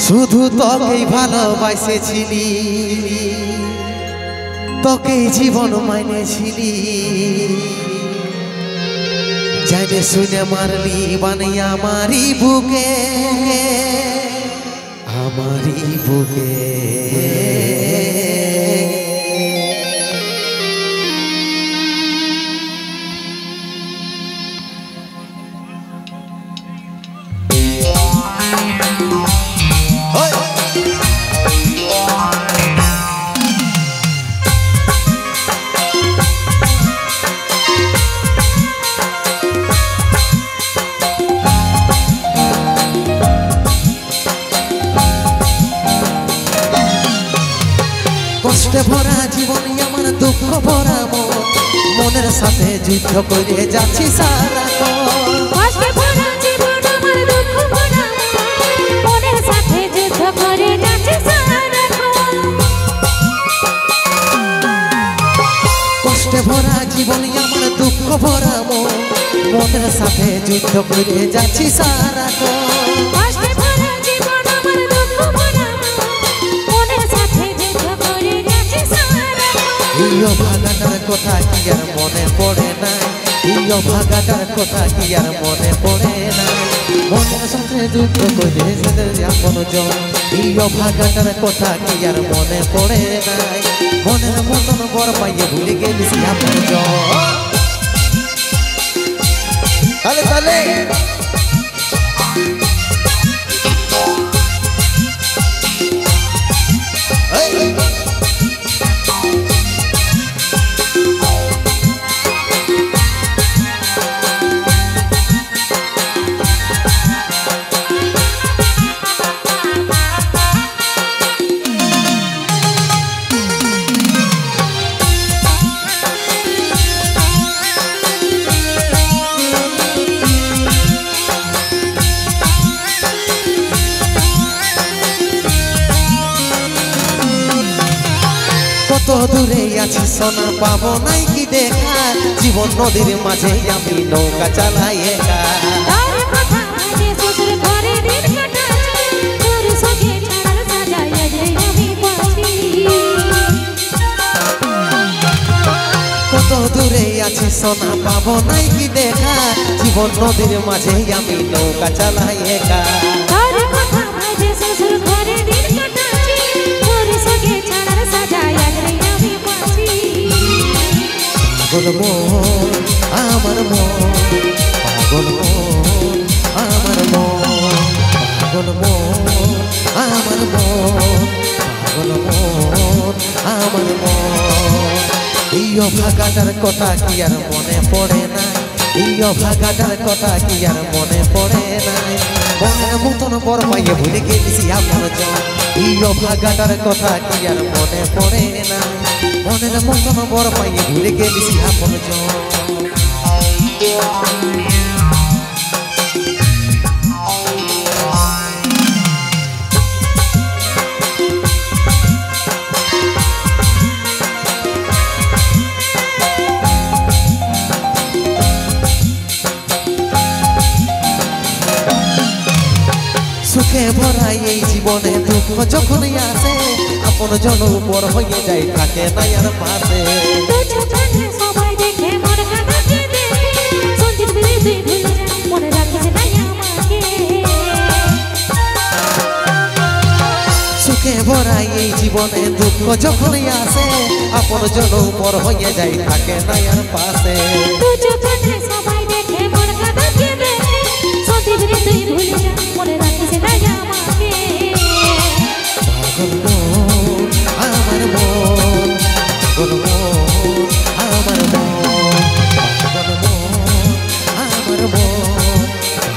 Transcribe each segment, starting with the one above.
শুধু তোকেই ভালোবাসেছিলি, তোকেই জীবন মাইনেছিলি, জানে শুনে মারলি বানিয়ে আমারই বুকে, আমারই বুকে। কষ্টে ভরা জীবন আমার দুঃখ ভরা মন, মনের সাথে যুদ্ধ করে যাচ্ছি সারাক্ষণ। কষ্টে ভরা জীবন আমার দুঃখ ভরা মন, মনের সাথে যুদ্ধ করে যাচ্ছি সারাক্ষণ। কষ্টে ভরা জীবন আমার দুঃখ ভরা মন, মনের সাথে যুদ্ধ করে যাচ্ছি সারাক্ষণ। কষ্টে ভরা জীবন আমার দুঃখ ভরা মন, মনের সাথে যুদ্ধ করে যাচ্ছি সারাক্ষণ। এই ভাগাটার কথা কি আর মনে পড়ে না, এই ভাগাটার কথা কি আর মনে পড়ে না, মনের সাথে যুদ্ধ করে আপন জন। এই ভাগাটার কথা কি আর মনে পড়ে না, মনের মতন বর পাইয়ে ভুলে গেলি আপন জন। তালে তালে কত দূরে আছি সোনা পাবো নাই কি দেখা, জীবন নদীর মাঝে আমি নৌকা চালাই একা। তার কথা যে শ্বশুর ঘরে দিন কাটাচ্ছি, তোর সঙ্গে ছাড়ার সাজাইয়া যে আমি বাঁচি। কত দূরে আছি সোনা পাবো নাই কি দেখা, জীবন নদীর মাঝে আমি নৌকা চালাই একা। তার কথা যে শ্বশুর ঘরে দিন কাটাচ্ছি, তোর সঙ্গে ছাড়ার সাজাইয়া যে আমি বাঁচি। পাগল মন আমার মন, পাগল মন আমার মন, পাগল মন আমার মন, পাগল মন আমার মন। এই ভাগাটার কথা কি আর মনে পড়ে না, এই ভাগাটার কথা কি আর মনে পড়ে না, মনের মতন বর পাইয়ে ভুলে গেছি আপন জন। এই ভাগাটার কথা কি আর মনে পড়ে না, মনের মতন বর পাইয়ে ভুলে গেছি আপন জন। সুখে ভরা এই জীবনে দুঃখ যখনই আসে, আপন জন উপর হয়ে যায় থাকে না আর পাশে। সবাই দেখে মন কাঁদাচ্ছে দেখে, সঞ্চিত বিলে তুই ভুলে যা, মনে রাখিস না আমাকে। সুখে ভরা এই জীবনে দুঃখ যখনই আসে, আপন জন উপর হয়ে যায় থাকে না আর পাশে। সবাই দেখে মন কাঁদাচ্ছে দেখে, সঞ্চিত বিলে তুই ভুলে যা, মনে রাখিস না আমাকে। পাগল মন আমার মন, পাগল মন আমার মন, পাগল মন আমার মন,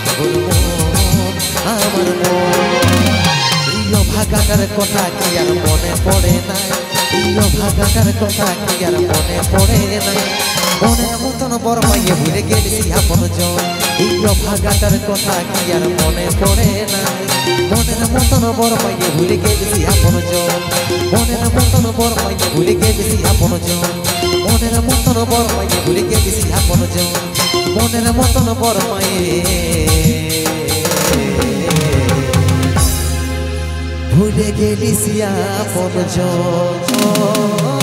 পাগল মন আমার মন। এই ভাগাটার কথা কি আর মনে পড়ে না, এই ভাগাটার কথা কি আর মনে পড়ে না, মনের মতন বর পাইয়ে ভুলে গেছি আপন জন। এই ভাগাটার কথা কি আর মনে পড়ে না, মনের মতন বর পাইয়ে ভুলে গেছি আপন জন। মনের মতন বর পাইয়ে ভুলে গেছি আপন জন, মনের মতন বর পাইয়ে ভুলে গেছি আপন জন, মনের মতন বর পাইয়ে ভুলে গেলি আপন জন